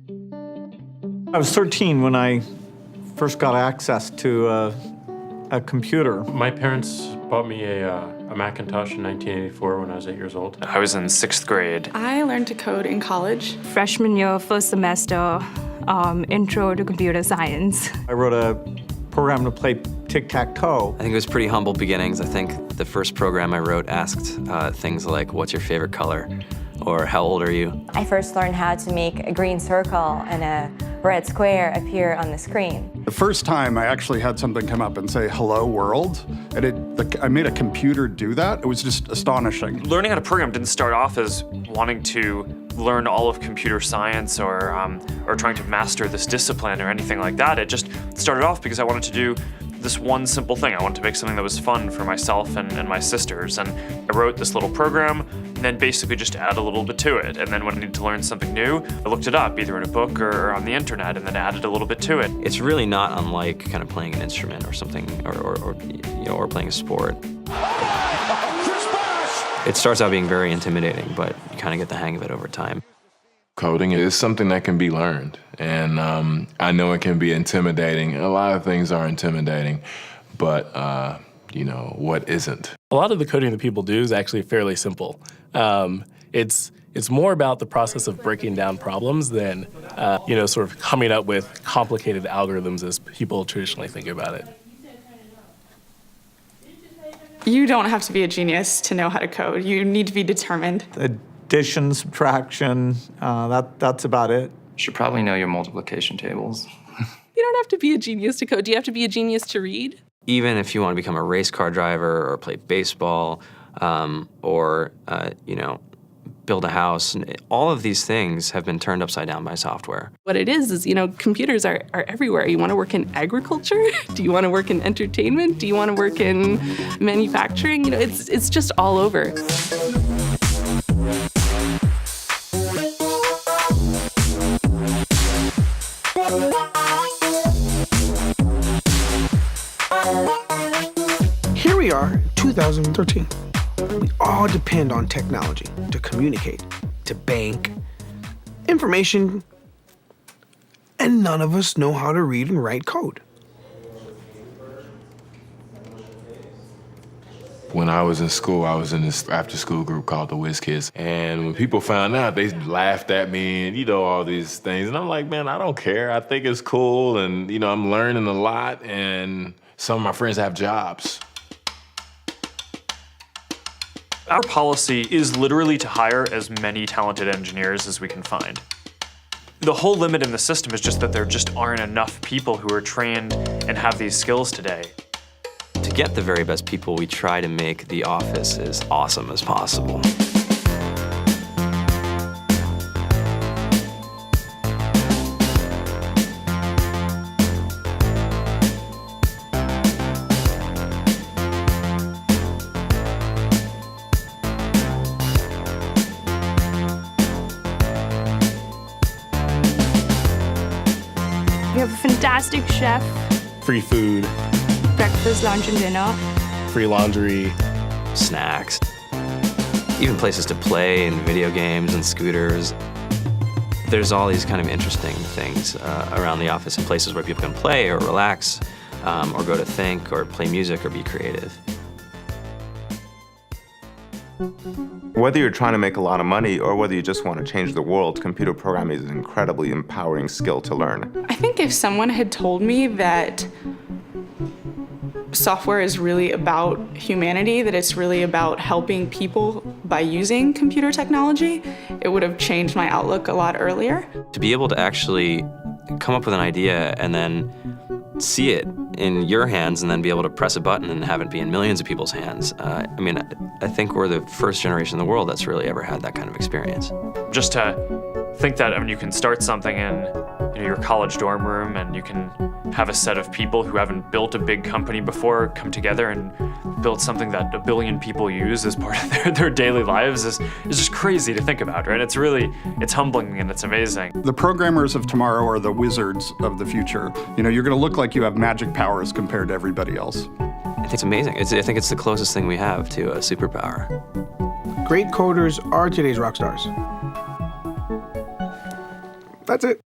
I was 13 when I first got access to a computer. My parents bought me a Macintosh in 1984 when I was 8 years old. I was in 6th grade. I learned to code in college. Freshman year, first semester, intro to computer science. I wrote a program to play tic-tac-toe. I think it was pretty humble beginnings. I think the first program I wrote asked things like, what's your favorite color? Or how old are you? I first learned how to make a green circle and a red square appear on the screen. The first time I actually had something come up and say, hello world, and I made a computer do that. It was just astonishing. Learning how to program didn't start off as wanting to learn all of computer science or trying to master this discipline or anything like that. It just started off because I wanted to do this one simple thing. I wanted to make something that was fun for myself and my sisters. And I wrote this little program and then basically just add a little bit to it. And then when I needed to learn something new, I looked it up either in a book or on the internet and then added a little bit to it. It's really not unlike kind of playing an instrument or something, or playing a sport. It starts out being very intimidating, but you kind of get the hang of it over time. Coding is something that can be learned, and I know it can be intimidating. A lot of things are intimidating, but what isn't? A lot of the coding that people do is actually fairly simple. It's more about the process of breaking down problems than sort of coming up with complicated algorithms as people traditionally think about it. You don't have to be a genius to know how to code. You need to be determined. Addition, subtraction, that's about it. You should probably know your multiplication tables. You don't have to be a genius to code. Do you have to be a genius to read? Even if you want to become a race car driver or play baseball or build a house, all of these things have been turned upside down by software. What it is, computers are everywhere. You want to work in agriculture? Do you want to work in entertainment? Do you want to work in manufacturing? It's just all over. Here we are, 2013. We all depend on technology to communicate, to bank, information, and none of us know how to read and write code. When I was in school, I was in this after-school group called the Whiz Kids. And when people found out, they laughed at me and, all these things. And I'm like, man, I don't care. I think it's cool. And, I'm learning a lot. And some of my friends have jobs. Our policy is literally to hire as many talented engineers as we can find. The whole limit in the system is just that there just aren't enough people who are trained and have these skills today. To get the very best people, we try to make the office as awesome as possible. We have a fantastic chef, Free food, breakfast, lunch, and dinner. free laundry. Snacks, even places to play and video games and scooters. There's all these kind of interesting things around the office and places where people can play or relax or go to think or play music or be creative. Whether you're trying to make a lot of money or whether you just want to change the world, computer programming is an incredibly empowering skill to learn. I think if someone had told me that software is really about humanity, that it's really about helping people by using computer technology, it would have changed my outlook a lot earlier. To be able to actually come up with an idea and then see it in your hands and then be able to press a button and have it be in millions of people's hands. I think we're the first generation in the world that's really ever had that kind of experience. Just to think that, you can start something in your college dorm room and you can have a set of people who haven't built a big company before come together and build something that 1 billion people use as part of their daily lives is just crazy to think about, right? It's humbling and it's amazing. The programmers of tomorrow are the wizards of the future. You're going to look like you have magic powers compared to everybody else. I think it's amazing. I think it's the closest thing we have to a superpower. Great coders are today's rock stars. That's it.